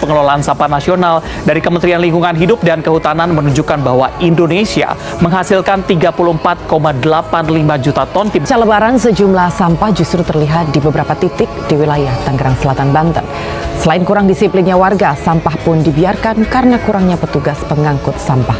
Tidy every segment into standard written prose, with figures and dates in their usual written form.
Pengelolaan Sampah Nasional dari Kementerian Lingkungan Hidup dan Kehutanan menunjukkan bahwa Indonesia menghasilkan 34,85 juta ton timah. Pasca Lebaran, sejumlah sampah justru terlihat di beberapa titik di wilayah Tangerang Selatan, Banten. Selain kurang disiplinnya warga, sampah pun dibiarkan karena kurangnya petugas pengangkut sampah.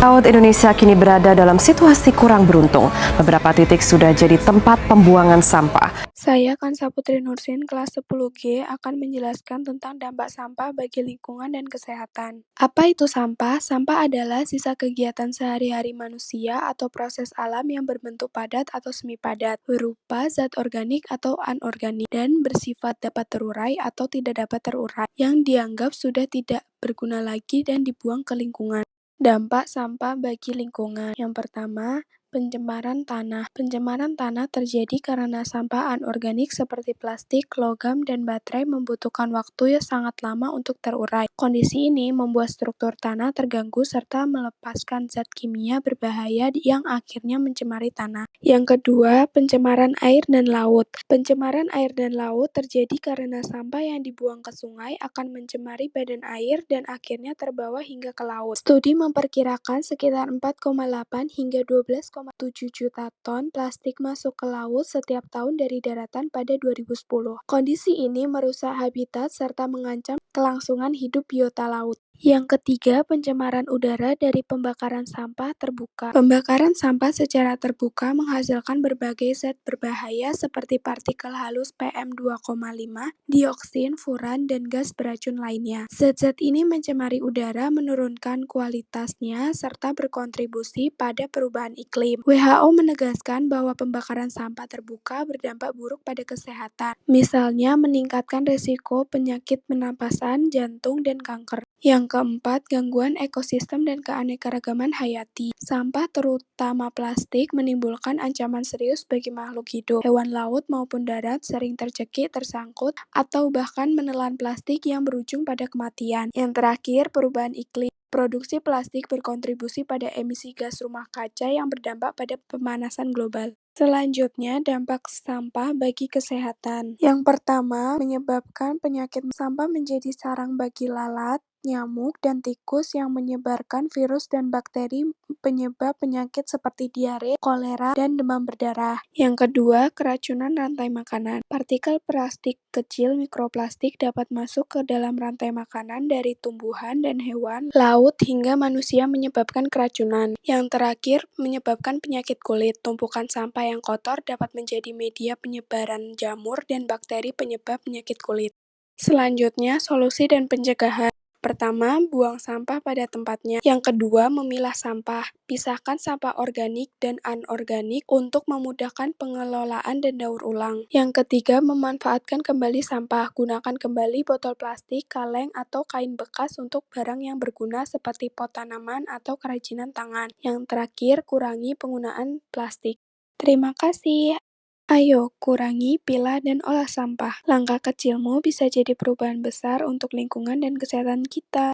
Laut Indonesia kini berada dalam situasi kurang beruntung. Beberapa titik sudah jadi tempat pembuangan sampah. Saya Kansa Putri Nursin, kelas 10G, akan menjelaskan tentang dampak sampah bagi lingkungan dan kesehatan. Apa itu sampah? Sampah adalah sisa kegiatan sehari-hari manusia atau proses alam yang berbentuk padat atau semi padat, berupa zat organik atau anorganik, dan bersifat dapat terurai atau tidak dapat terurai, yang dianggap sudah tidak berguna lagi dan dibuang ke lingkungan. Dampak sampah bagi lingkungan. Yang pertama, pencemaran tanah. Pencemaran tanah terjadi karena sampah anorganik seperti plastik, logam, dan baterai membutuhkan waktu yang sangat lama untuk terurai. Kondisi ini membuat struktur tanah terganggu serta melepaskan zat kimia berbahaya yang akhirnya mencemari tanah. Yang kedua, pencemaran air dan laut. Pencemaran air dan laut terjadi karena sampah yang dibuang ke sungai akan mencemari badan air dan akhirnya terbawa hingga ke laut. Studi memperkirakan sekitar 4,8 hingga 12,7 juta ton plastik masuk ke laut setiap tahun dari daratan pada 2010. Kondisi ini merusak habitat serta mengancam kelangsungan hidup biota laut. Yang ketiga, pencemaran udara dari pembakaran sampah terbuka. Pembakaran sampah secara terbuka menghasilkan berbagai zat berbahaya seperti partikel halus PM2,5, dioksin, furan, dan gas beracun lainnya. Zat-zat ini mencemari udara, menurunkan kualitasnya, serta berkontribusi pada perubahan iklim. WHO menegaskan bahwa pembakaran sampah terbuka berdampak buruk pada kesehatan, misalnya meningkatkan risiko penyakit pernapasan, jantung, dan kanker. Yang keempat, gangguan ekosistem dan keanekaragaman hayati. Sampah terutama plastik menimbulkan ancaman serius bagi makhluk hidup. Hewan laut maupun darat sering tercekik, tersangkut, atau bahkan menelan plastik yang berujung pada kematian. Yang terakhir, perubahan iklim. Produksi plastik berkontribusi pada emisi gas rumah kaca yang berdampak pada pemanasan global. Selanjutnya, dampak sampah bagi kesehatan. Yang pertama, menyebabkan penyakit. Sampah menjadi sarang bagi lalat, nyamuk, dan tikus yang menyebarkan virus dan bakteri penyebab penyakit seperti diare, kolera, dan demam berdarah. Yang kedua, keracunan rantai makanan. Partikel plastik kecil mikroplastik dapat masuk ke dalam rantai makanan dari tumbuhan dan hewan, laut, hingga manusia menyebabkan keracunan. Yang terakhir, menyebabkan penyakit kulit. Tumpukan sampah yang kotor dapat menjadi media penyebaran jamur dan bakteri penyebab penyakit kulit. Selanjutnya, solusi dan pencegahan. Pertama, buang sampah pada tempatnya. Yang kedua, memilah sampah. Pisahkan sampah organik dan anorganik untuk memudahkan pengelolaan dan daur ulang. Yang ketiga, memanfaatkan kembali sampah. Gunakan kembali botol plastik, kaleng, atau kain bekas untuk barang yang berguna seperti pot tanaman atau kerajinan tangan. Yang terakhir, kurangi penggunaan plastik. Terima kasih. Ayo, kurangi, pilah, dan olah sampah. Langkah kecilmu bisa jadi perubahan besar untuk lingkungan dan kesehatan kita.